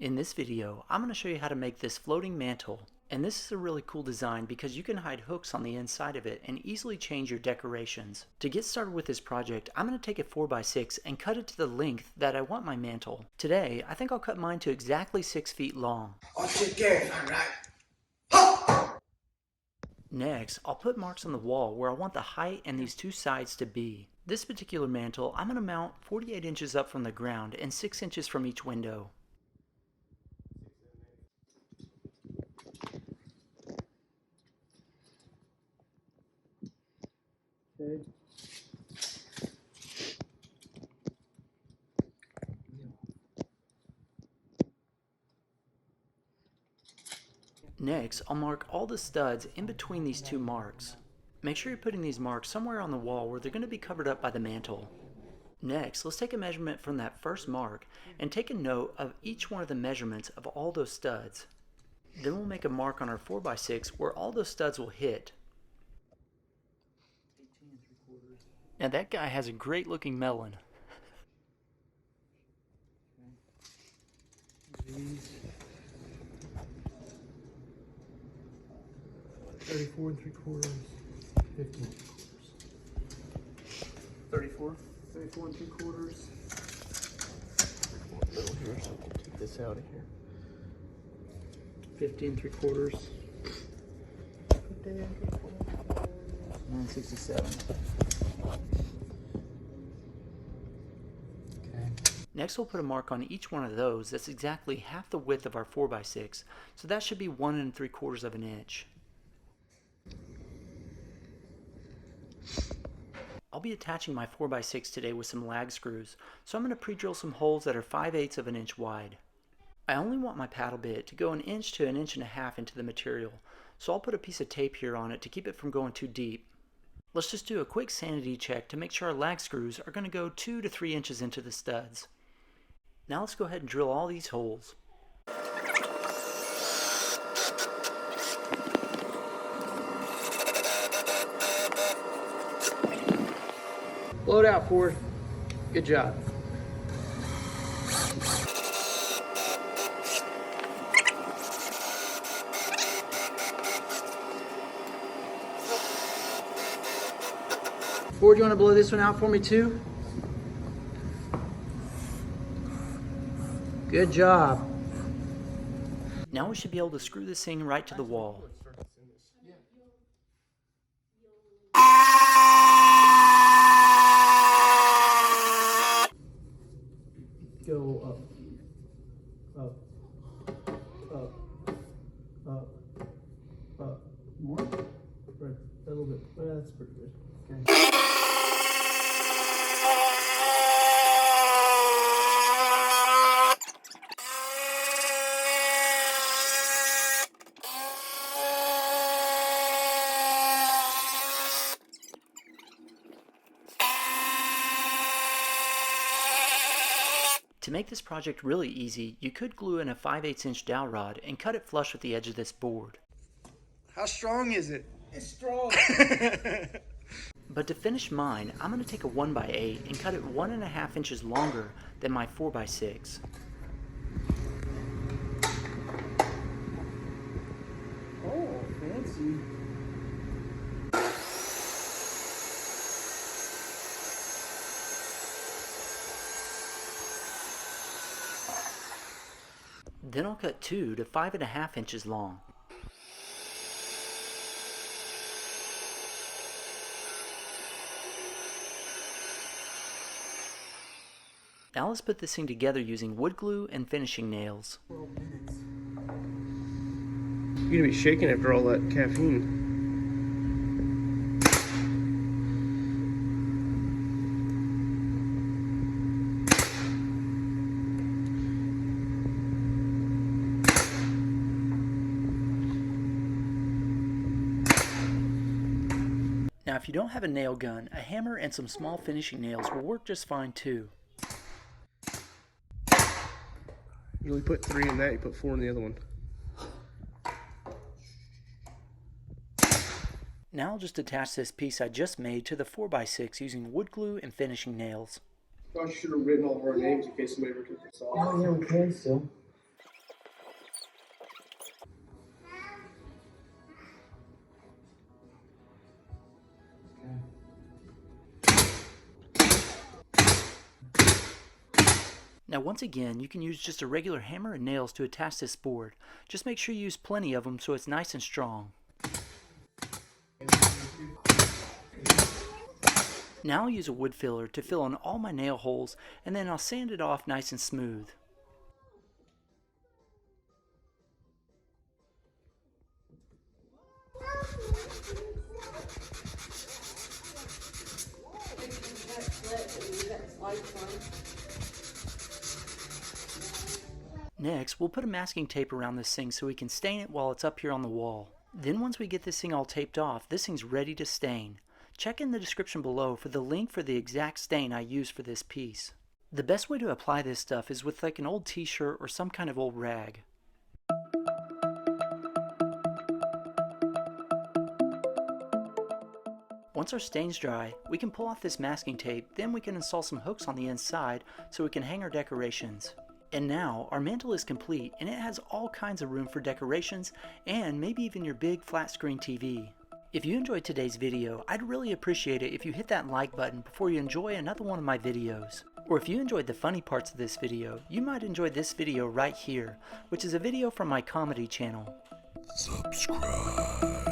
In this video, I'm going to show you how to make this floating mantle. And this is a really cool design because you can hide hooks on the inside of it and easily change your decorations. To get started with this project, I'm going to take a 4x6 and cut it to the length that I want my mantle. Today, I think I'll cut mine to exactly 6 feet long. I'll take care of it, right? Next, I'll put marks on the wall where I want the height and these two sides to be. This particular mantle, I'm going to mount 48 inches up from the ground and 6 inches from each window. Okay. Next, I'll mark all the studs in between these two marks. Make sure you're putting these marks somewhere on the wall where they're going to be covered up by the mantle. Next, let's take a measurement from that first mark and take a note of each one of the measurements of all those studs. Then we'll make a mark on our 4x6 where all those studs will hit. Now that guy has a great looking melon. These 34 3/4, 15 3/4. 34 3/4. Little here, so I can take this out of here. 15 3/4. 967. Next we'll put a mark on each one of those that's exactly half the width of our 4x6, so that should be 1 3/4 of an inch. I'll be attaching my 4x6 today with some lag screws, so I'm going to pre-drill some holes that are 5/8 of an inch wide. I only want my paddle bit to go 1 inch to 1.5 inches into the material, so I'll put a piece of tape here on it to keep it from going too deep. Let's just do a quick sanity check to make sure our lag screws are going to go 2 to 3 inches into the studs. Now let's go ahead and drill all these holes. Blow it out, Ford. Good job. Ford, you want to blow this one out for me too? Good job. Now we should be able to screw this thing right to the wall. Go up, up. More? Right, a little bit. Well, that's pretty good. Okay. To make this project really easy, you could glue in a 5/8 inch dowel rod and cut it flush with the edge of this board. How strong is it? It's strong. But to finish mine, I'm going to take a 1x8 and cut it 1.5 inches longer than my 4x6. Oh, fancy. Then I'll cut 2 to 5.5 inches long. Now let's put this thing together using wood glue and finishing nails. You're gonna be shaking after all that caffeine. Now if you don't have a nail gun, a hammer and some small finishing nails will work just fine too. You only put 3 in that, you put 4 in the other one. Now I'll just attach this piece I just made to the 4x6 using wood glue and finishing nails. I should have written all of our names in case somebody ever took this off. Oh, yeah, we can still. Now once again, you can use just a regular hammer and nails to attach this board. Just make sure you use plenty of them so it's nice and strong. Now I'll use a wood filler to fill in all my nail holes, and then I'll sand it off nice and smooth. Next, we'll put a masking tape around this thing so we can stain it while it's up here on the wall. Then once we get this thing all taped off, this thing's ready to stain. Check in the description below for the link for the exact stain I used for this piece. The best way to apply this stuff is with like an old t-shirt or some kind of old rag. Once our stain's dry, we can pull off this masking tape, then we can install some hooks on the inside so we can hang our decorations. And now, our mantle is complete and it has all kinds of room for decorations and maybe even your big flat screen TV. If you enjoyed today's video, I'd really appreciate it if you hit that like button before you enjoy another one of my videos. Or if you enjoyed the funny parts of this video, you might enjoy this video right here, which is a video from my comedy channel. Subscribe.